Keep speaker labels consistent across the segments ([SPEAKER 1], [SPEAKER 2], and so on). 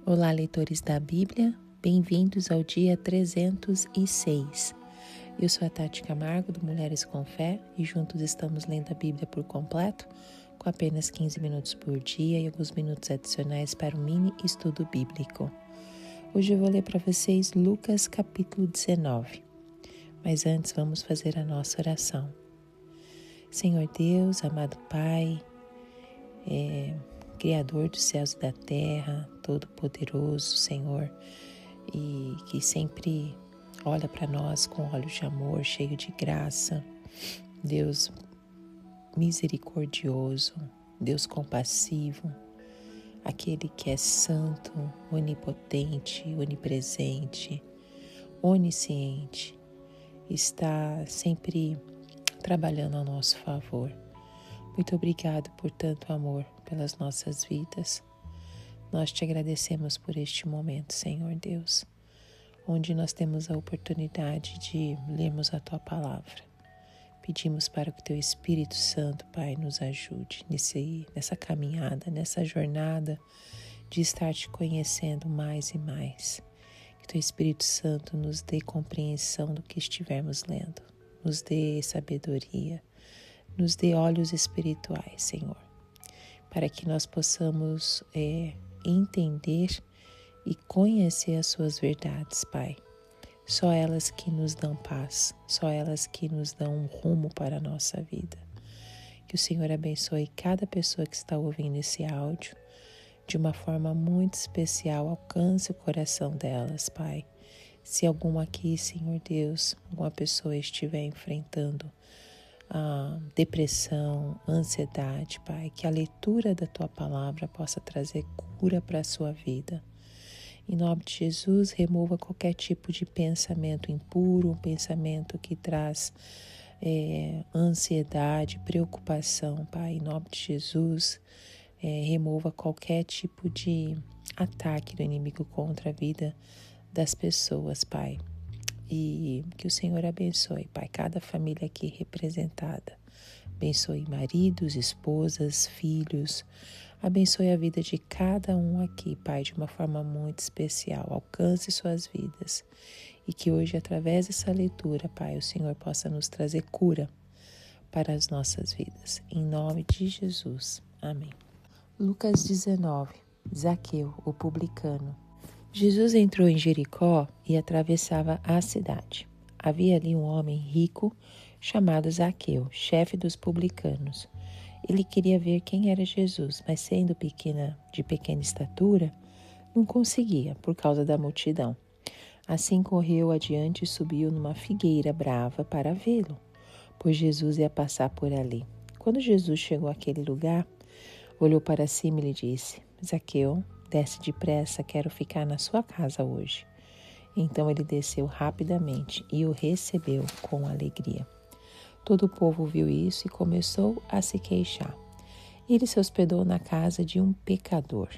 [SPEAKER 1] Olá, leitores da Bíblia, bem-vindos ao dia 306. Eu sou a Tati Camargo, do Mulheres com Fé, e juntos estamos lendo a Bíblia por completo, com apenas 15 minutos por dia e alguns minutos adicionais para um mini estudo bíblico. Hoje eu vou ler para vocês Lucas capítulo 19, mas antes vamos fazer a nossa oração. Senhor Deus, amado Pai, Criador dos céus e da terra, Todo-Poderoso, Senhor, e que sempre olha para nós com olhos de amor, cheio de graça, Deus misericordioso, Deus compassivo, aquele que é santo, onipotente, onipresente, onisciente, está sempre trabalhando ao nosso favor. Muito obrigado por tanto amor pelas nossas vidas. Nós te agradecemos por este momento, Senhor Deus, onde nós temos a oportunidade de lermos a Tua Palavra. Pedimos para que o Teu Espírito Santo, Pai, nos ajude nessa caminhada, nessa jornada de estar Te conhecendo mais e mais. Que Teu Espírito Santo nos dê compreensão do que estivermos lendo, nos dê sabedoria, nos dê olhos espirituais, Senhor, para que nós possamos entender e conhecer as Suas verdades, Pai. Só elas que nos dão paz, só elas que nos dão um rumo para a nossa vida. Que o Senhor abençoe cada pessoa que está ouvindo esse áudio, de uma forma muito especial, alcance o coração delas, Pai. Se alguma aqui, Senhor Deus, alguma pessoa estiver enfrentando a depressão, ansiedade, Pai, que a leitura da Tua Palavra possa trazer cura para a sua vida. Em nome de Jesus, remova qualquer tipo de pensamento impuro, um pensamento que traz ansiedade, preocupação, Pai. Em nome de Jesus, remova qualquer tipo de ataque do inimigo contra a vida das pessoas, Pai. E que o Senhor abençoe, Pai, cada família aqui representada. Abençoe maridos, esposas, filhos. Abençoe a vida de cada um aqui, Pai, de uma forma muito especial. Alcance suas vidas. E que hoje, através dessa leitura, Pai, o Senhor possa nos trazer cura para as nossas vidas. Em nome de Jesus. Amém. Lucas 19. Zaqueu, o publicano. Jesus entrou em Jericó e atravessava a cidade. Havia ali um homem rico chamado Zaqueu, chefe dos publicanos. Ele queria ver quem era Jesus, mas sendo de pequena estatura, não conseguia por causa da multidão. Assim correu adiante e subiu numa figueira brava para vê-lo, pois Jesus ia passar por ali. Quando Jesus chegou àquele lugar, olhou para cima e lhe disse: Zaqueu, desce depressa, quero ficar na sua casa hoje. Então ele desceu rapidamente e o recebeu com alegria. Todo o povo viu isso e começou a se queixar. Ele se hospedou na casa de um pecador.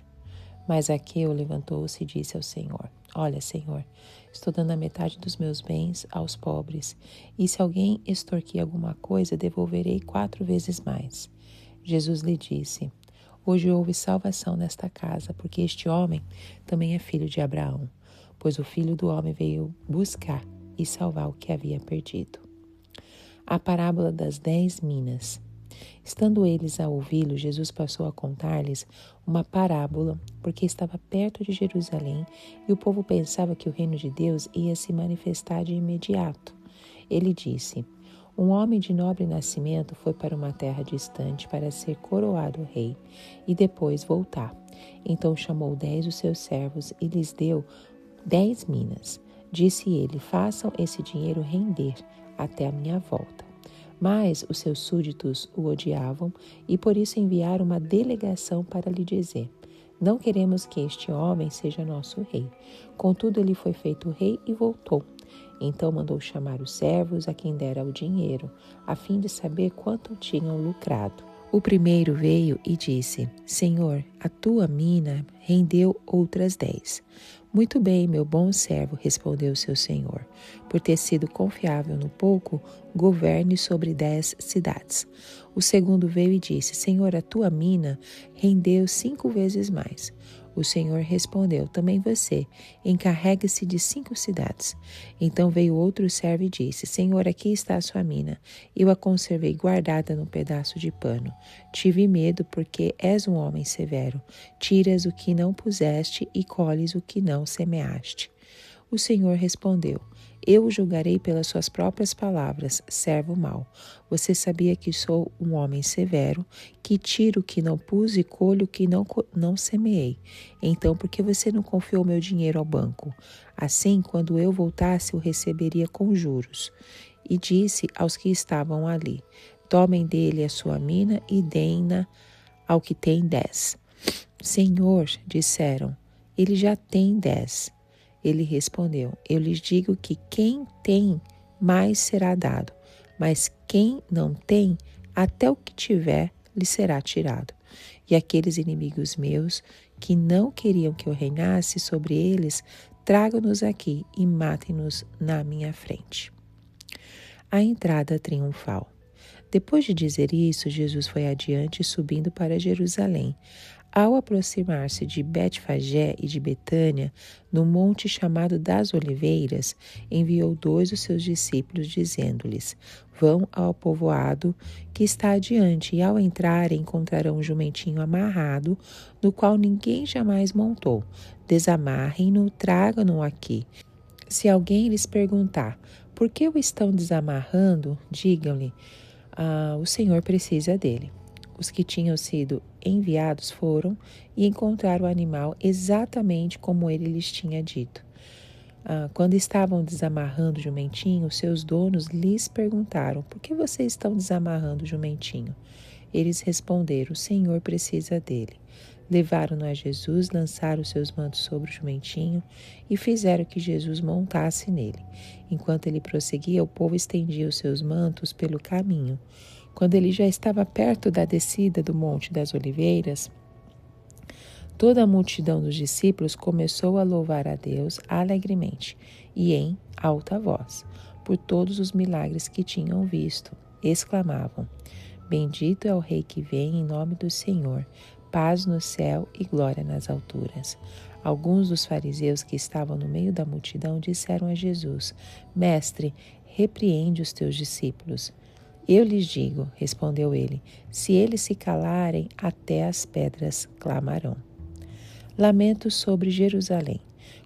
[SPEAKER 1] Mas Zaqueu levantou-se e disse ao Senhor: Olha, Senhor, estou dando a metade dos meus bens aos pobres, e se alguém extorquir alguma coisa, devolverei 4 vezes mais. Jesus lhe disse: Hoje houve salvação nesta casa, porque este homem também é filho de Abraão, pois o Filho do Homem veio buscar e salvar o que havia perdido. A parábola das 10 minas. Estando eles a ouvi-lo, Jesus passou a contar-lhes uma parábola, porque estava perto de Jerusalém e o povo pensava que o reino de Deus ia se manifestar de imediato. Ele disse: Um homem de nobre nascimento foi para uma terra distante para ser coroado rei e depois voltar. Então chamou 10 dos seus servos e lhes deu 10 minas. Disse ele: Façam esse dinheiro render até a minha volta. Mas os seus súditos o odiavam e por isso enviaram uma delegação para lhe dizer: Não queremos que este homem seja nosso rei. Contudo, ele foi feito rei e voltou. Então mandou chamar os servos a quem dera o dinheiro, a fim de saber quanto tinham lucrado. O primeiro veio e disse: Senhor, a tua mina rendeu outras 10. Muito bem, meu bom servo, respondeu seu senhor. Por ter sido confiável no pouco, governe sobre 10 cidades. O segundo veio e disse: Senhor, a tua mina rendeu 5 vezes mais. O Senhor respondeu: também você, encarregue-se de 5 cidades. Então veio outro servo e disse: Senhor, aqui está a sua mina. Eu a conservei guardada num pedaço de pano. Tive medo, porque és um homem severo. Tiras o que não puseste e colhes o que não semeaste. O Senhor respondeu: eu o julgarei pelas suas próprias palavras, servo mau. Você sabia que sou um homem severo, que tiro o que não pus e colho o que não semeei. Então, por que você não confiou meu dinheiro ao banco? Assim, quando eu voltasse, o receberia com juros. E disse aos que estavam ali: tomem dele a sua mina e deem-na ao que tem 10. Senhor, disseram, ele já tem 10. Ele respondeu: eu lhes digo que quem tem, mais será dado, mas quem não tem, até o que tiver, lhe será tirado. E aqueles inimigos meus, que não queriam que eu reinasse sobre eles, tragam-nos aqui e matem-nos na minha frente. A entrada triunfal. Depois de dizer isso, Jesus foi adiante, subindo para Jerusalém. Ao aproximar-se de Betfagé e de Betânia, no monte chamado das Oliveiras, enviou 2 dos seus discípulos, dizendo-lhes: vão ao povoado que está adiante, e ao entrarem encontrarão um jumentinho amarrado, no qual ninguém jamais montou. Desamarrem-no, tragam-no aqui. Se alguém lhes perguntar: por que o estão desamarrando? Digam-lhe: o Senhor precisa dele. Os que tinham sido enviados foram e encontraram o animal exatamente como ele lhes tinha dito. Quando estavam desamarrando o jumentinho, seus donos lhes perguntaram: por que vocês estão desamarrando o jumentinho? Eles responderam: o Senhor precisa dele. Levaram-no a Jesus, lançaram os seus mantos sobre o jumentinho e fizeram que Jesus montasse nele. Enquanto ele prosseguia, o povo estendia os seus mantos pelo caminho. Quando ele já estava perto da descida do Monte das Oliveiras, toda a multidão dos discípulos começou a louvar a Deus alegremente e em alta voz, por todos os milagres que tinham visto. Exclamavam: bendito é o Rei que vem em nome do Senhor, paz no céu e glória nas alturas. Alguns dos fariseus que estavam no meio da multidão disseram a Jesus: Mestre, repreende os teus discípulos. Eu lhes digo, respondeu ele, se eles se calarem, até as pedras clamarão. Lamento sobre Jerusalém.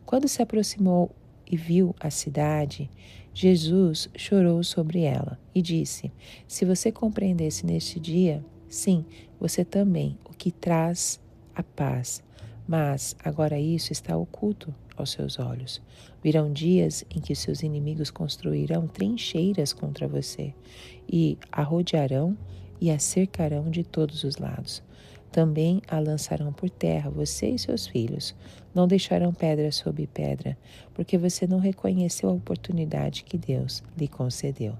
[SPEAKER 1] Quando se aproximou e viu a cidade, Jesus chorou sobre ela e disse: se você compreendesse neste dia, sim, você também, o que traz a paz. Mas agora isso está oculto aos seus olhos. Virão dias em que seus inimigos construirão trincheiras contra você e a rodearão e a cercarão de todos os lados. Também a lançarão por terra, você e seus filhos. Não deixarão pedra sobre pedra, porque você não reconheceu a oportunidade que Deus lhe concedeu.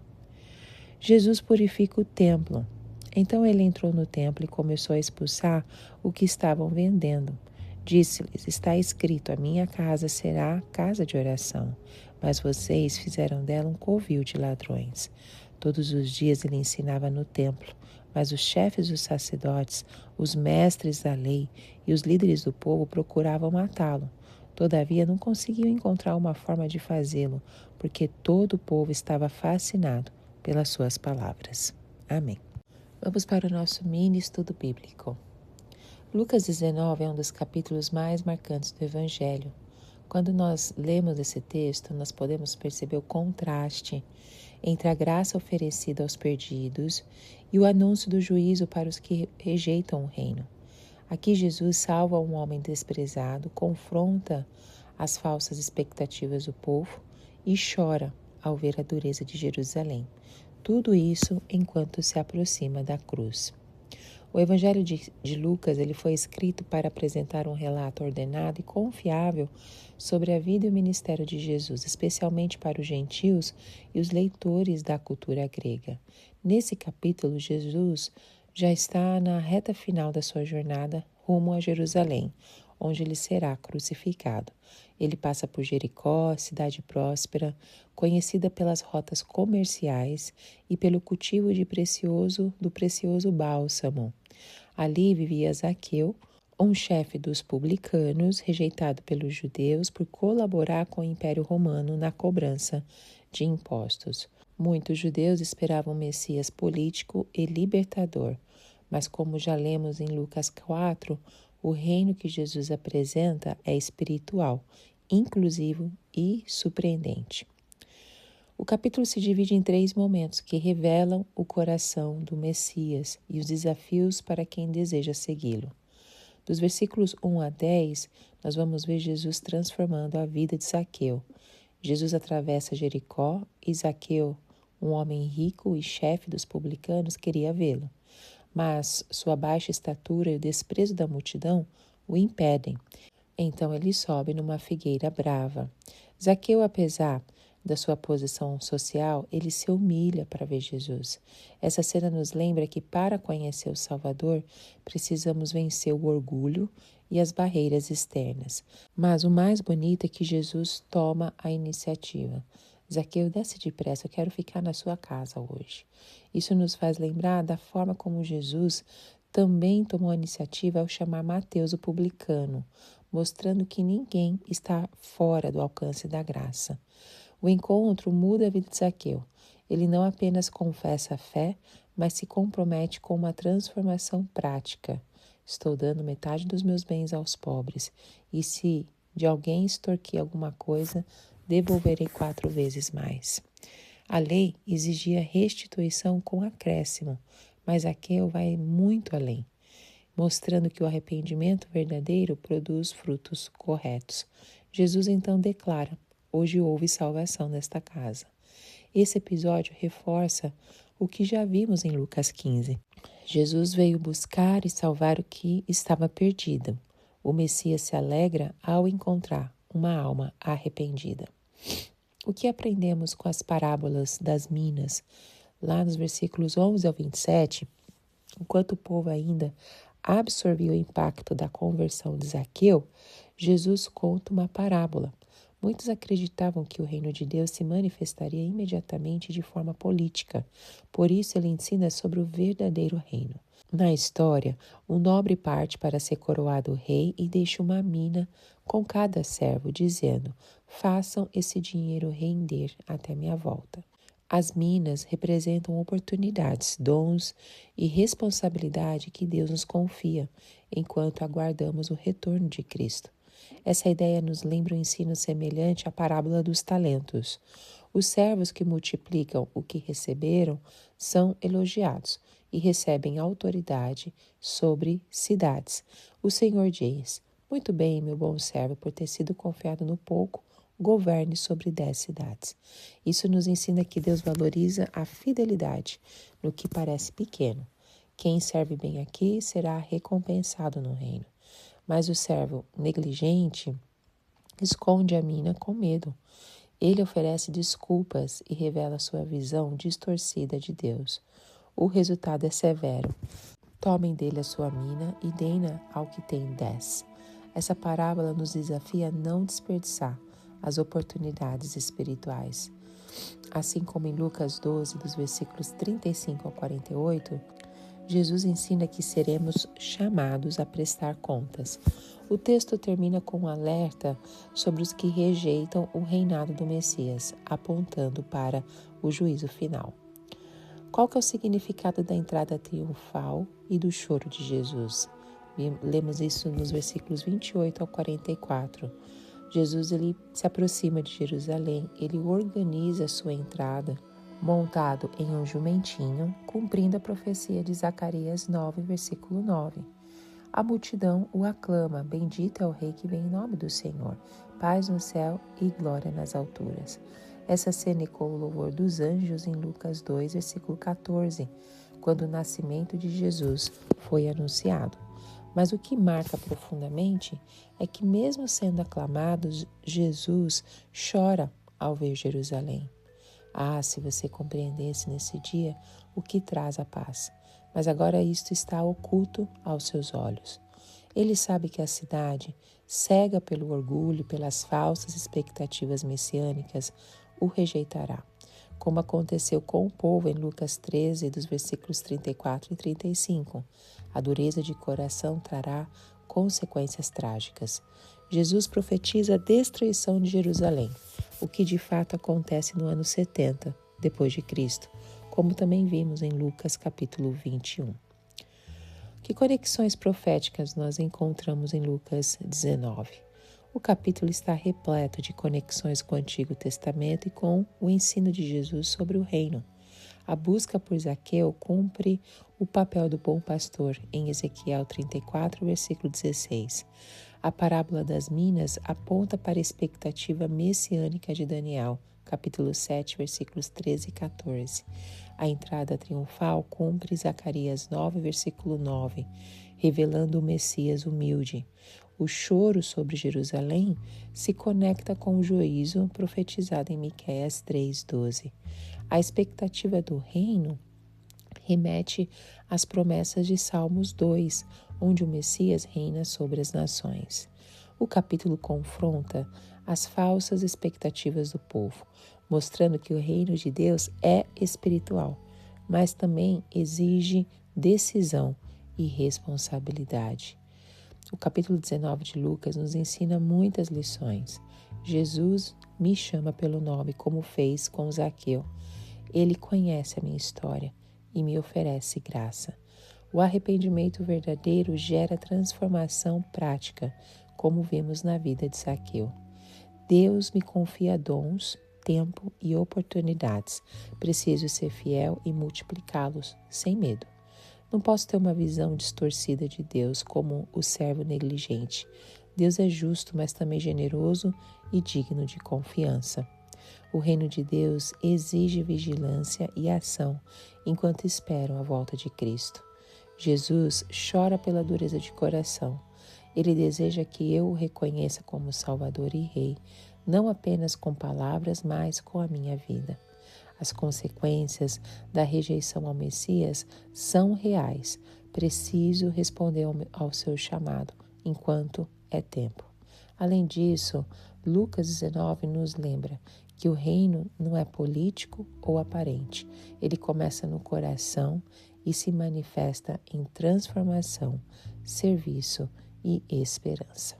[SPEAKER 1] Jesus purifica o templo. Então ele entrou no templo e começou a expulsar o que estavam vendendo. Disse-lhes: está escrito, a minha casa será casa de oração, mas vocês fizeram dela um covil de ladrões. Todos os dias ele ensinava no templo, mas os chefes dos sacerdotes, os mestres da lei e os líderes do povo procuravam matá-lo. Todavia não conseguiam encontrar uma forma de fazê-lo, porque todo o povo estava fascinado pelas suas palavras. Amém. Vamos para o nosso mini estudo bíblico. Lucas 19 é um dos capítulos mais marcantes do Evangelho. Quando nós lemos esse texto, nós podemos perceber o contraste entre a graça oferecida aos perdidos e o anúncio do juízo para os que rejeitam o reino. Aqui Jesus salva um homem desprezado, confronta as falsas expectativas do povo e chora ao ver a dureza de Jerusalém. Tudo isso enquanto se aproxima da cruz. O Evangelho de Lucas ele foi escrito para apresentar um relato ordenado e confiável sobre a vida e o ministério de Jesus, especialmente para os gentios e os leitores da cultura grega. Nesse capítulo, Jesus já está na reta final da sua jornada rumo a Jerusalém, onde ele será crucificado. Ele passa por Jericó, cidade próspera, conhecida pelas rotas comerciais e pelo cultivo do precioso bálsamo. Ali vivia Zaqueu, um chefe dos publicanos, rejeitado pelos judeus por colaborar com o Império Romano na cobrança de impostos. Muitos judeus esperavam um Messias político e libertador, mas como já lemos em Lucas 4, o reino que Jesus apresenta é espiritual, inclusivo e surpreendente. O capítulo se divide em 3 momentos que revelam o coração do Messias e os desafios para quem deseja segui-lo. Dos versículos 1 a 10, nós vamos ver Jesus transformando a vida de Zaqueu. Jesus atravessa Jericó e Zaqueu, um homem rico e chefe dos publicanos, queria vê-lo. Mas sua baixa estatura e o desprezo da multidão o impedem. Então ele sobe numa figueira brava. Zaqueu, apesar da sua posição social, ele se humilha para ver Jesus. Essa cena nos lembra que para conhecer o Salvador, precisamos vencer o orgulho e as barreiras externas. Mas o mais bonito é que Jesus toma a iniciativa. Zaqueu, desce depressa, eu quero ficar na sua casa hoje. Isso nos faz lembrar da forma como Jesus também tomou a iniciativa ao chamar Mateus, o publicano, mostrando que ninguém está fora do alcance da graça. O encontro muda a vida de Zaqueu. Ele não apenas confessa a fé, mas se compromete com uma transformação prática. Estou dando metade dos meus bens aos pobres, e se de alguém extorquir alguma coisa, devolverei 4 vezes mais. A lei exigia restituição com acréscimo, mas Zaqueu vai muito além, mostrando que o arrependimento verdadeiro produz frutos corretos. Jesus então declara: hoje houve salvação nesta casa. Esse episódio reforça o que já vimos em Lucas 15. Jesus veio buscar e salvar o que estava perdido. O Messias se alegra ao encontrar uma alma arrependida. O que aprendemos com as parábolas das minas? Lá nos versículos 11 ao 27, enquanto o povo ainda absorvia o impacto da conversão de Zaqueu, Jesus conta uma parábola. Muitos acreditavam que o reino de Deus se manifestaria imediatamente de forma política. Por isso, ele ensina sobre o verdadeiro reino. Na história, um nobre parte para ser coroado rei e deixa uma mina com cada servo, dizendo: façam esse dinheiro render até minha volta. As minas representam oportunidades, dons e responsabilidade que Deus nos confia enquanto aguardamos o retorno de Cristo. Essa ideia nos lembra um ensino semelhante à parábola dos talentos. Os servos que multiplicam o que receberam são elogiados e recebem autoridade sobre cidades. O Senhor diz: muito bem, meu bom servo, por ter sido confiado no pouco, governe sobre 10 cidades. Isso nos ensina que Deus valoriza a fidelidade no que parece pequeno. Quem serve bem aqui será recompensado no reino. Mas o servo negligente esconde a mina com medo. Ele oferece desculpas e revela sua visão distorcida de Deus. O resultado é severo. Tomem dele a sua mina e deem-na ao que tem 10. Essa parábola nos desafia a não desperdiçar as oportunidades espirituais. Assim como em Lucas 12, dos versículos 35 ao 48, Jesus ensina que seremos chamados a prestar contas. O texto termina com um alerta sobre os que rejeitam o reinado do Messias, apontando para o juízo final. Qual que é o significado da entrada triunfal e do choro de Jesus? Lemos isso nos versículos 28 ao 44. Jesus ele se aproxima de Jerusalém, ele organiza a sua entrada, montado em um jumentinho, cumprindo a profecia de Zacarias 9, versículo 9. A multidão o aclama: bendito é o rei que vem em nome do Senhor, paz no céu e glória nas alturas. Essa cena ecoa o louvor dos anjos em Lucas 2, versículo 14, quando o nascimento de Jesus foi anunciado. Mas o que marca profundamente é que, mesmo sendo aclamado, Jesus chora ao ver Jerusalém. Ah, se você compreendesse nesse dia o que traz a paz. Mas agora isto está oculto aos seus olhos. Ele sabe que a cidade, cega pelo orgulho, pelas falsas expectativas messiânicas, o rejeitará, como aconteceu com o povo em Lucas 13, dos versículos 34 e 35. A dureza de coração trará consequências trágicas. Jesus profetiza a destruição de Jerusalém, o que de fato acontece no ano 70 depois de Cristo, como também vimos em Lucas capítulo 21. Que conexões proféticas nós encontramos em Lucas 19? O capítulo está repleto de conexões com o Antigo Testamento e com o ensino de Jesus sobre o reino. A busca por Zaqueu cumpre o papel do bom pastor em Ezequiel 34, versículo 16. A parábola das minas aponta para a expectativa messiânica de Daniel, capítulo 7, versículos 13 e 14. A entrada triunfal cumpre Zacarias 9, versículo 9, revelando o Messias humilde. O choro sobre Jerusalém se conecta com o juízo profetizado em Miqueias 3:12. A expectativa do reino remete às promessas de Salmos 2, onde o Messias reina sobre as nações. O capítulo confronta as falsas expectativas do povo, mostrando que o reino de Deus é espiritual, mas também exige decisão e responsabilidade. O capítulo 19 de Lucas nos ensina muitas lições. Jesus me chama pelo nome, como fez com Zaqueu. Ele conhece a minha história e me oferece graça. O arrependimento verdadeiro gera transformação prática, como vemos na vida de Zaqueu. Deus me confia dons, tempo e oportunidades. Preciso ser fiel e multiplicá-los sem medo. Não posso ter uma visão distorcida de Deus como o servo negligente. Deus é justo, mas também generoso e digno de confiança. O reino de Deus exige vigilância e ação enquanto esperam a volta de Cristo. Jesus chora pela dureza de coração. Ele deseja que eu o reconheça como Salvador e Rei, não apenas com palavras, mas com a minha vida. As consequências da rejeição ao Messias são reais. Preciso responder ao seu chamado enquanto é tempo. Além disso, Lucas 19 nos lembra que o reino não é político ou aparente. Ele começa no coração e se manifesta em transformação, serviço e esperança.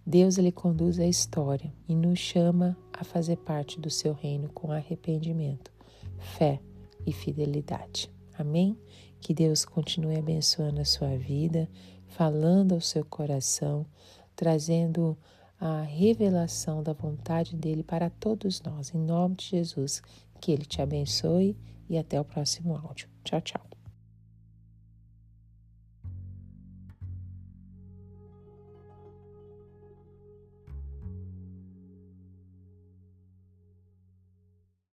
[SPEAKER 1] Deus ele conduz a história e nos chama a fazer parte do seu reino com arrependimento, fé e fidelidade. Amém? Que Deus continue abençoando a sua vida, falando ao seu coração, trazendo a revelação da vontade dele para todos nós. Em nome de Jesus, que ele te abençoe e até o próximo áudio. Tchau, tchau.